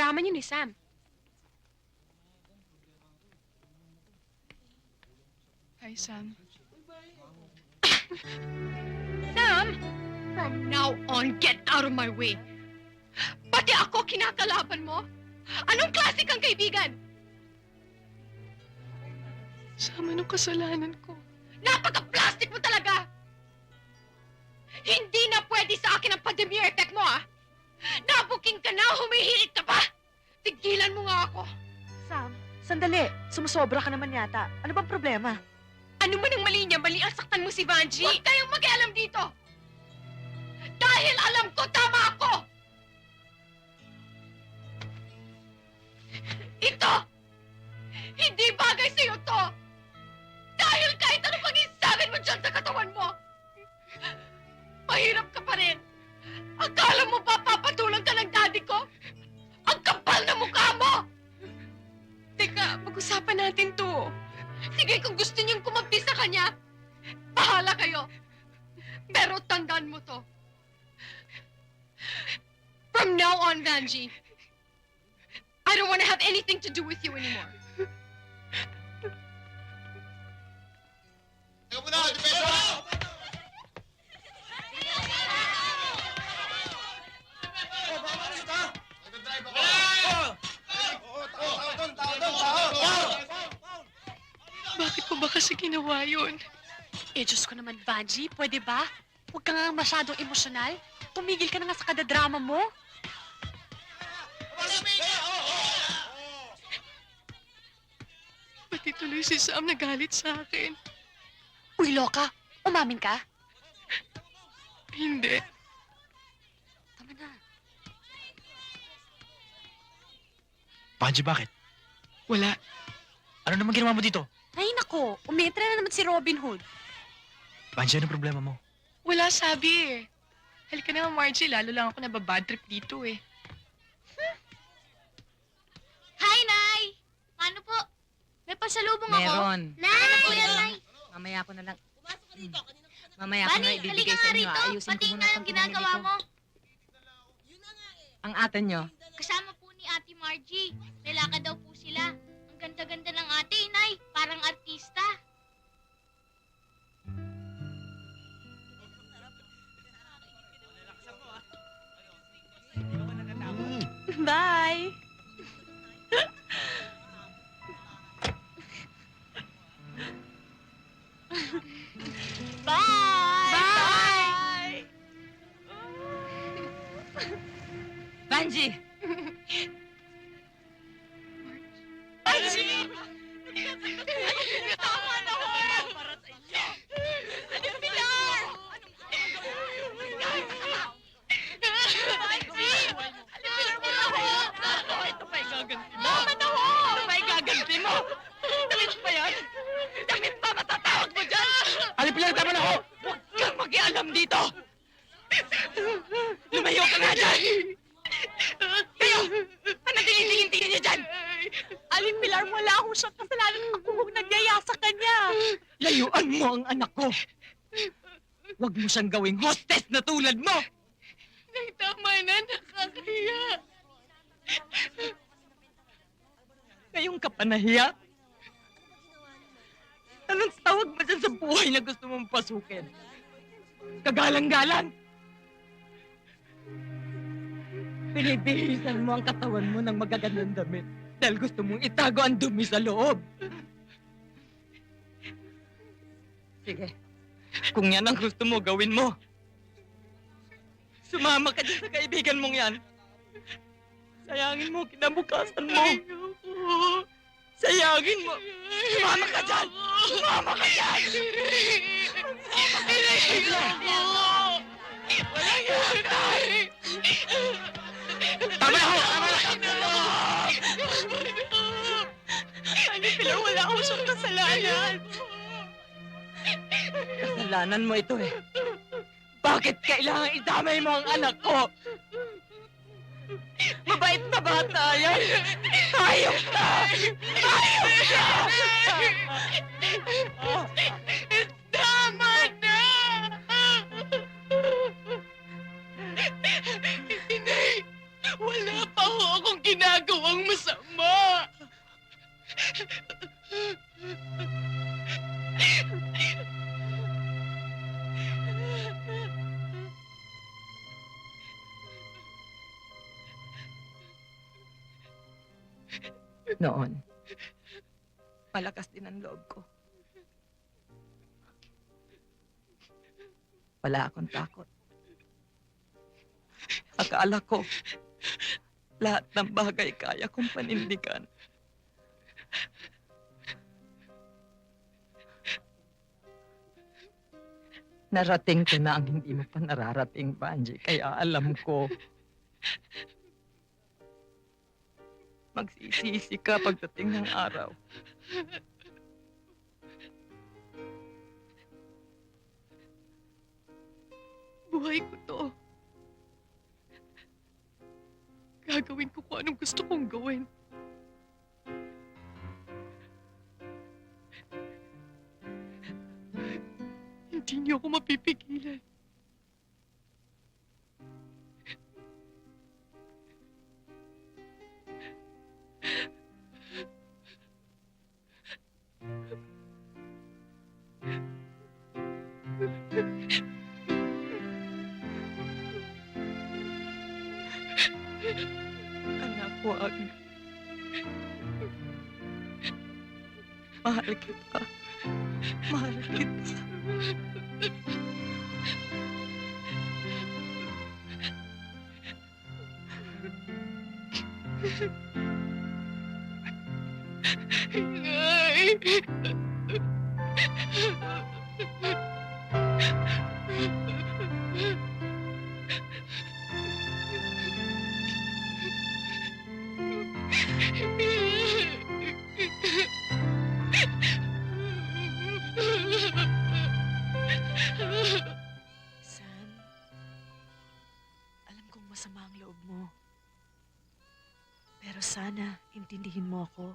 drama niyo ni Sam. Hi, Sam. Sam! From now on, get out of my way. Pati ako kinakalaban mo? Anong klase kang kaibigan? Sam, anong kasalanan ko? Napaka-plastic mo talaga! Hindi na pwede sa akin ang pandemya effect mo, ah! Nabuking ka na, humihirit ka pa! Tigilan mo nga ako! Sam, sandali. Sumusobra ka naman yata. Ano bang problema? Ano man ang mali niya, mali ang saktan mo si Vanji! Huwag kayong mag-alam dito! Dahil alam ko, tama ako! Ito! Hindi bagay sa'yo to! Dahil kahit ano pang isagin mo dyan sa katawan mo, mahirap ka pa rin! Akala mo pa papatulang ka ng daddy ko? Ang kapal na mukha mo! Teka, pag-usapan natin to. Sige, kung gusto niyong kumapti sa kanya, bahala kayo. Pero tandaan mo to. From now on, Vanji, I don't want to have anything to do with you anymore. Teka muna! Depensa! Nagdadrive ako! Tao! Bakit mo ba kasi ginawa yun? Eh, Diyos ko naman, Vanji, pwede ba? Huwag ka nga masyadong emosyonal. Tumigil ka na nga sa kadadrama mo. Pati tuloy si Sam nagalit sa akin. Uy, Loka, umamin ka? Hindi. Tama na. Panji, bakit? Wala. Ano naman ginawa mo dito? Ay, nako, umetra na naman si Robin Hood. Panji, ano problema mo? Wala sabi eh. Halika na nga, Margie. Lalo lang ako nababad trip dito eh. Hi, Nay! Paano po? May pasalubong ako. Meron. Nay! Ano po yan, Nay? Mamaya ko na lang. Mamaya ko na Bani, ibibigay halika sa nga inyo. rito. Ayusin ko Patingin muna nga itong ang ginagawa pinamili ko. mo. Ang ate nyo. Kasama po ni Ate Margie. Lalakad daw po sila. Ang ganda-ganda ng ate, Nay. Parang artista. Bye! Bye! Banji! Vanji! Tama na ho! Para sa inyo! Ano Pilar? Vanji! Ano Pilar mo na ho? Ito pa igaganti mo. Tama na ho! Ito pa igaganti mo. Damit pa yan? Damit pa matatawag mo dyan? Ali, Pilar, tama na ho! Huwag kang mag-ialam dito! Lumayo ka nga dyan! Kayo! Panagtingin-tingin niyo dyan! Aling Pilar, wala akong siyang kasalanan. Ako kung nagyaya sa kanya. Layuan mo ang anak ko! Huwag mo siyang gawing hostess na tulad mo! Nay, tama na. Nakakahiya. Ngayong ka pa nahiya? Anong tawag mo dyan sa buhay na gusto mong pasukin? Kagalang-galang! Pinibihisan mo ang katawan mo ng magagandang damit dahil gusto mong itago ang dumi sa loob. Sige, kung yan ang gusto mo, gawin mo. Sumama ka dyan sa kaibigan mong yan. Sayangin mo, kinabukasan mo. Sayangin mo. Sumama ka dyan! Sumama ka dyan! Walang yakay! Tama na ho! Tama na! Aling Pilar, wala akong siyang kasalanan. Kasalanan mo ito eh. Bakit kailangan idamay mo ang anak ko? Mabait na bata yan! Hayop ka! Hayop ka! Tama na! Inay, wala pa ho akong ginagawa. Noon, malakas din ang loob ko. Wala akong takot. Akala ko, lahat ng bagay kaya kong panindigan. Narating ko na ang hindi mo pa nararating, Banji. Kaya alam ko, magsisisi ka pagdating ng araw. Buhay ko to. Gagawin ko kung anong gusto kong gawin. Hindi niyo ako mapipigilan. Anak, wag. Mahal kita. Mahal kita. Inay! Sam, alam kong masama ang loob mo. Pero sana, intindihin mo ako.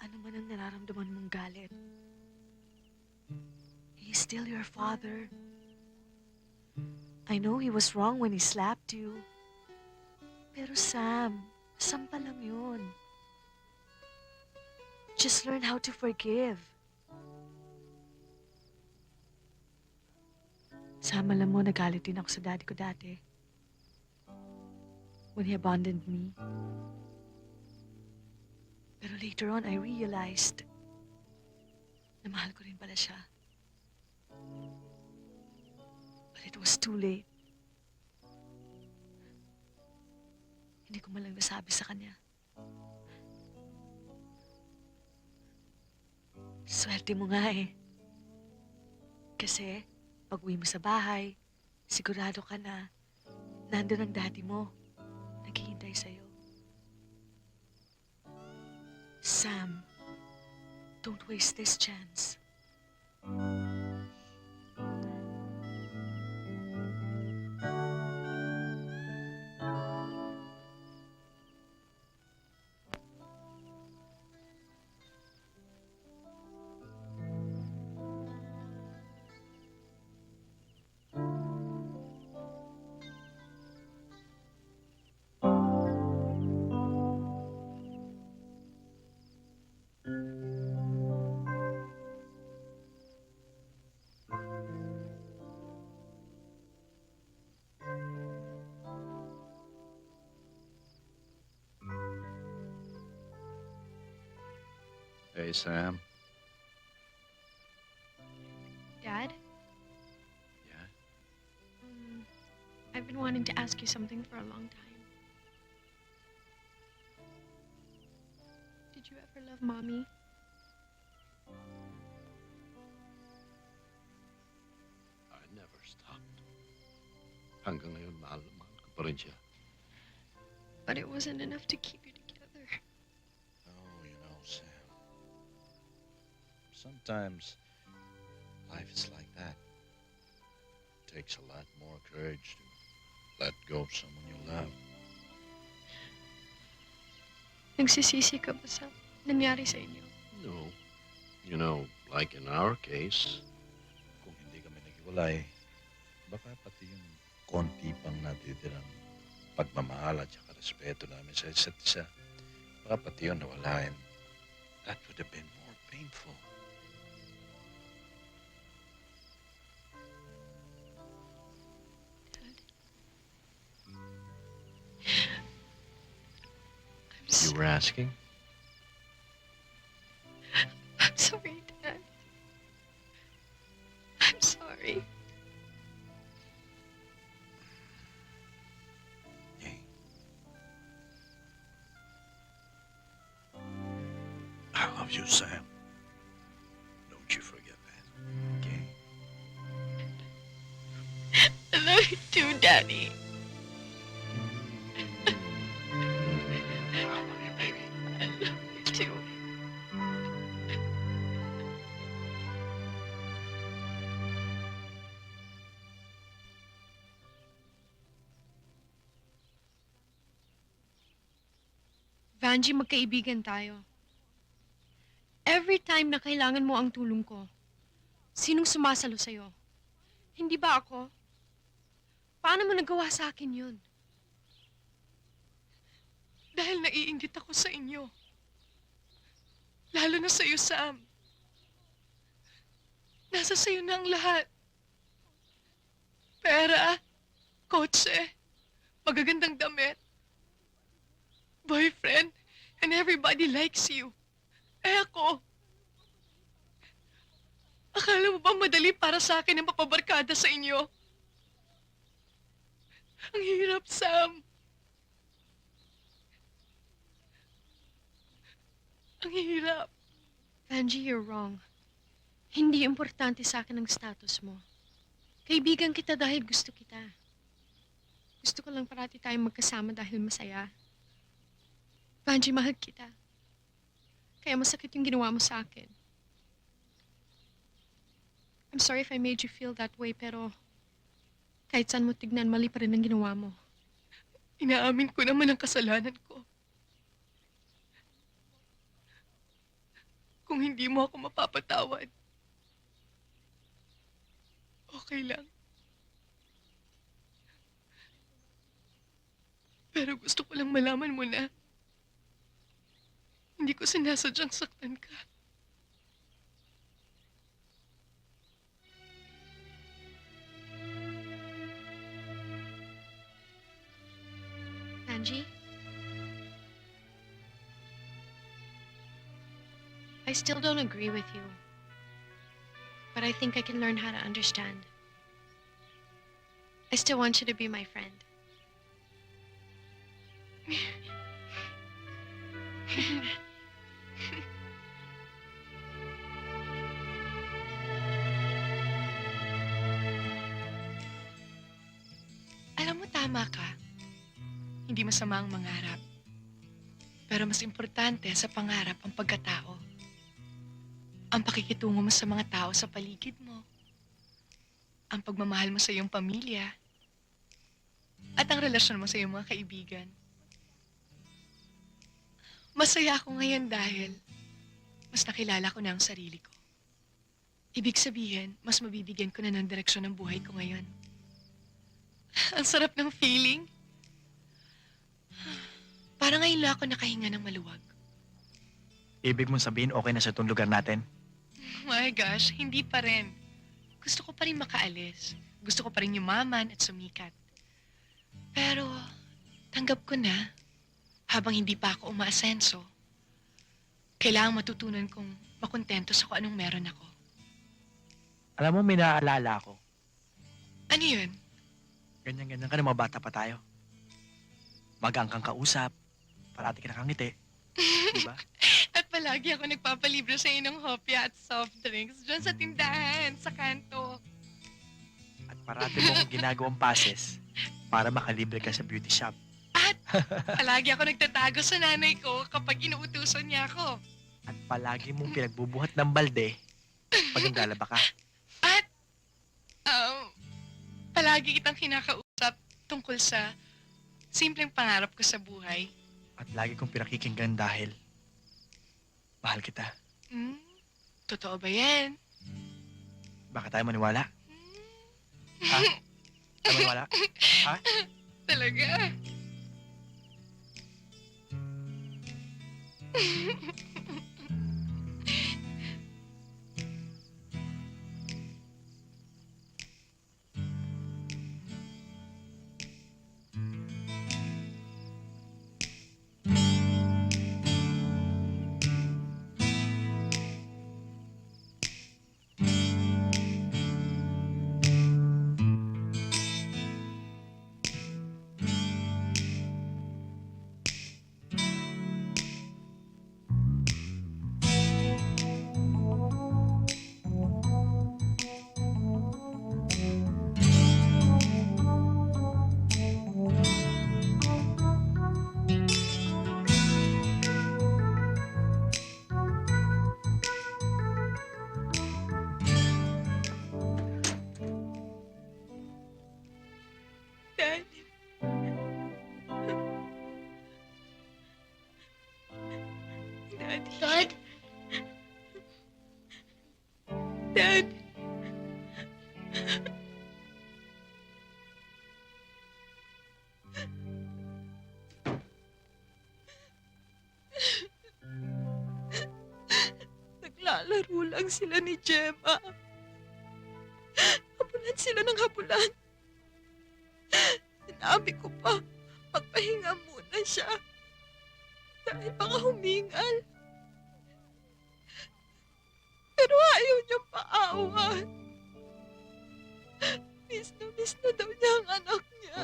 Ano man ang nararamdaman mong galit, he is still your father. I know he was wrong when he slapped you. Pero Sam, sampa lang yun. Just learn how to forgive. Sam, alam mo, nagalit din ako sa daddy ko dati. When he abandoned me. Pero later on, I realized na mahal ko rin pala siya. But it was too late. Hindi ko malang nasabi sa kanya. Swerte mo nga eh. Kasi, pag uwi mo sa bahay, sigurado ka na nandun ang daddy mo. Naghihintay sa'yo. Sam, don't waste this chance. Hey, Sam. Dad? Yeah? I've been wanting to ask you something for a long time. Did you ever love Mommy? I never stopped. Hanggang ngayon, mahal na mahal ko pa rin siya. But it wasn't enough to keep you together. Oh, you know, Sam. Sometimes life is like that. It takes a lot more courage to let go of someone you love. Nagsisisi ka ba sa nangyari sa inyo? No. You know, like in our case, kung hindi kami naghiwalay, baka pati yung konti pang natitirang pagmamahal at saka respeto namin sa isa't isa, baka pati yun nawala, and that would have been more painful. I'm You were asking? I'm sorry, Dad. I'm sorry. Hey. I love you, Sam. Don't you forget that, okay? I love you too, Daddy. I love you, baby. I love you too. Vanji, magkaibigan tayo. Every time na kailangan mo ang tulong ko, sinong sumasalo sa'yo? Hindi ba ako? Paano mo nagawa sa akin yun? Dahil naiinggit ako sa inyo. Lalo na sa iyo, Sam. Nasa sayo na ang lahat. Pera, kotse, magagandang damit, boyfriend, and everybody likes you. Eh ako, akala mo ba madali para sa akin ang mapabarkada sa inyo? Ang hirap, Sam. Ang hirap. Vanji, you're wrong. Hindi importante sa akin ang status mo. Kaibigan kita dahil gusto kita. Gusto ko lang parati tayong magkasama dahil masaya. Vanji, mahal kita. Kaya masakit yung ginawa mo sa akin. I'm sorry if I made you feel that way, pero kahit saan mo tignan, mali pa rin ang ginawa mo. Inaamin ko naman ang kasalanan ko. Kung hindi mo ako mapapatawad, okay lang. Pero gusto ko lang malaman mo na hindi ko sinasadyang saktan ka. Angie? I still don't agree with you. But I think I can learn how to understand. I still want you to be my friend. Alam mo, tama ka. Hindi masama ang mangarap. Pero mas importante sa pangarap ang pagkatao. Ang pakikitungo mo sa mga tao sa paligid mo. Ang pagmamahal mo sa iyong pamilya. At ang relasyon mo sa iyong mga kaibigan. Masaya ako ngayon dahil mas nakilala ko na ang sarili ko. Ibig sabihin, mas mabibigyan ko na ng direksyon ng buhay ko ngayon. Ang sarap ng feeling. Parang ngayon lang ako nakahinga ng maluwag. Ibig mong sabihin okay na sa itong lugar natin? My gosh, hindi pa rin. Gusto ko pa rin makaalis. Gusto ko pa rin yumaman at sumikat. Pero, tanggap ko na, habang hindi pa ako umaasenso, kailangan matutunan kong makontento sa kung anong meron ako. Alam mo, may naaalala ako. Ano yun? Ganyan-ganyan ka na mga bata pa tayo. Magang kang kausap, parati ka nakangiti. Diba? At palagi ako nagpapalibre sa inyo ng hopya at soft drinks dyan sa tindahan, sa kanto. At parati mong ginagawang passes para makalibre ka sa beauty shop. At palagi ako nagtatago sa nanay ko kapag inuutusan niya ako. At palagi mong pinagbubuhat ng balde pag naglalaba ka. At, palagi kitang kinakausap tungkol sa simpleng pangarap ko sa buhay. At lagi kong pinakikinggan dahil mahal kita. Hmm? Totoo ba yan? Baka tayo maniwala? Ha? Tayo maniwala? Ha? Talaga? Dad? Dad. Naglalaro lang sila ni Gemma. Hapulan sila ng hapulan. Sinabi ko pa, magpahinga muna siya. Dahil baka humingal. Pero ayaw niyang paawan. Miss na daw niya ang anak niya.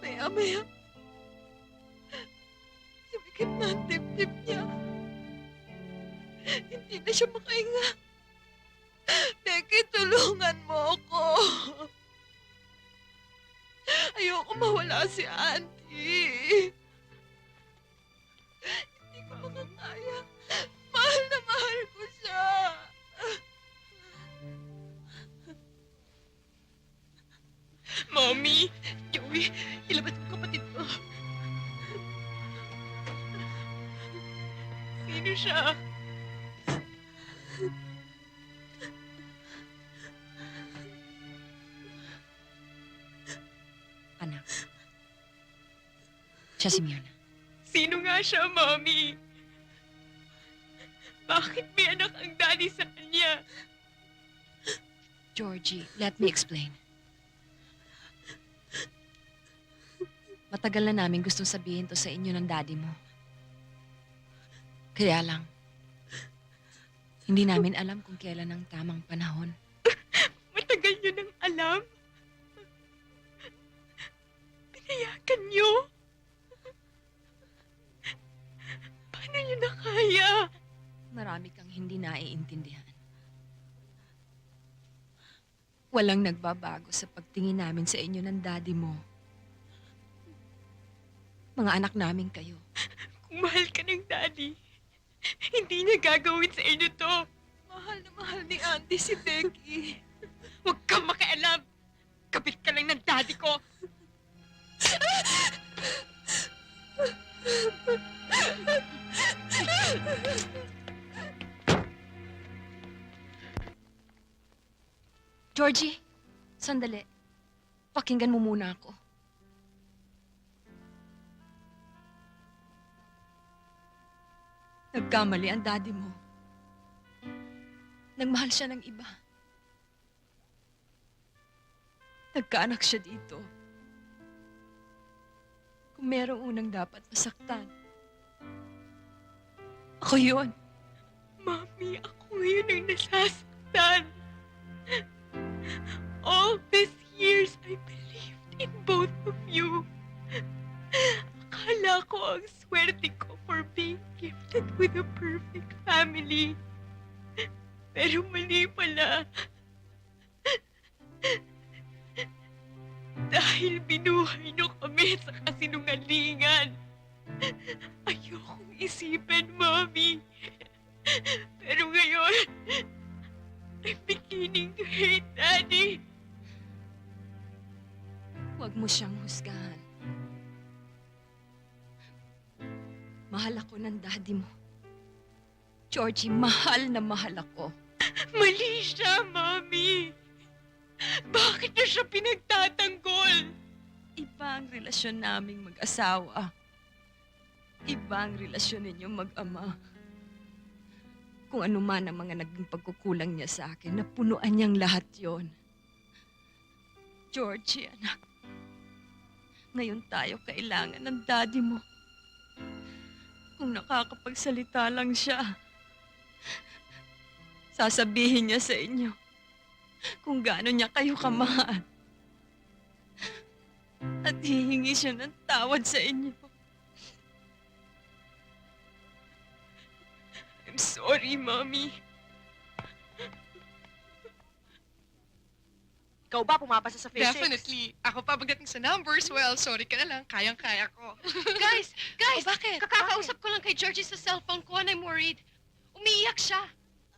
Maya-maya, sumikip na ang dibdib niya. Hindi na siya makahinga. Becky, tulungan mo ako. Ayoko mawala si Auntie. Hindi ko makakaya. Mahal na mahal ko siya. Mommy, Joey, ilabas mo kapatid ko. Sino siya? Anak. Siya si Myrna. Sino nga siya, Mommy? Bakit may anak ang daddy sa kanya? Georgie, let me explain. Matagal na namin gustong sabihin to sa inyo ng daddy mo. Kaya lang, hindi namin alam kung kailan ang tamang panahon. Matagal nyo nang alam? Pinayagan nyo? Paano nyo na kaya? Marami kang hindi naiintindihan. Walang nagbabago sa pagtingin namin sa inyo ng daddy mo. Mga anak namin kayo. Kung mahal ka ng daddy, hindi niya gagawin sa inyo to. Mahal na mahal ni Auntie si Becky. Huwag kang makialam. Kapit ka lang ng daddy ko. Georgie, sandali. Pakinggan mo muna ako. Nagkamali ang daddy mo. Nagmahal siya ng iba. Nagkaanak siya dito. Kung merong unang dapat masaktan, ako yun. Mami, ako ngayon ang nasasaktan. All these years, I believed in both of you. Akala ko ang swerte ko for being gifted with a perfect family. Pero mali pala. Dahil binuhay niyo kami sa kasinungalingan. Ayokong isipin, Mami. Pero ngayon, I'm beginning to hate Daddy. Huwag mo siyang husgahan. Mahal ako ng daddy mo. Georgie, mahal na mahal ako. Mali siya, Mami. Bakit niyo siya pinagtatanggol? Iba ang relasyon naming mag-asawa. Iba ang relasyon ninyong mag-ama. Kung ano man ang mga naging pagkukulang niya sa akin, napunuan niyang lahat yon. Georgie, anak. Ngayon tayo kailangan ng daddy mo. Kung nakakapagsalita lang siya, sasabihin niya sa inyo kung gaano niya kayo kamahal. At hihingi siya ng tawad sa inyo. I'm sorry, Mommy. Ikaw ba pumapasa sa physics? Definitely. Ako pa pagdating sa numbers, well, sorry ka na lang. Kayang-kaya ko. Guys! Oh, bakit? Kakakausap ko lang kay Georgie sa cellphone ko and I'm worried. Umiiyak siya.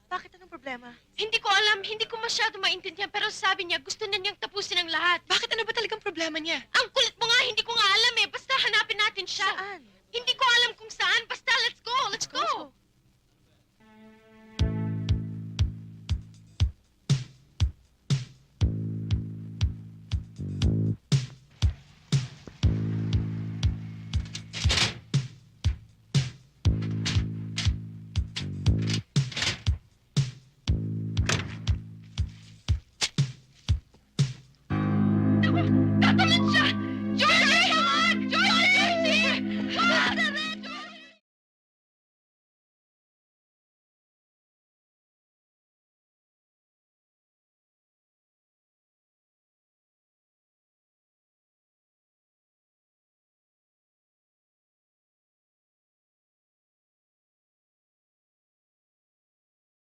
Bakit anong problema? Hindi ko alam, hindi ko masyado maintindihan pero sabi niya gusto na niyang tapusin ang lahat. Bakit ano ba talagang problema niya? Ang kulit mo nga, hindi ko nga alam eh. Basta hanapin natin siya. Saan? Hindi ko alam kung saan. Basta let's go, let's go.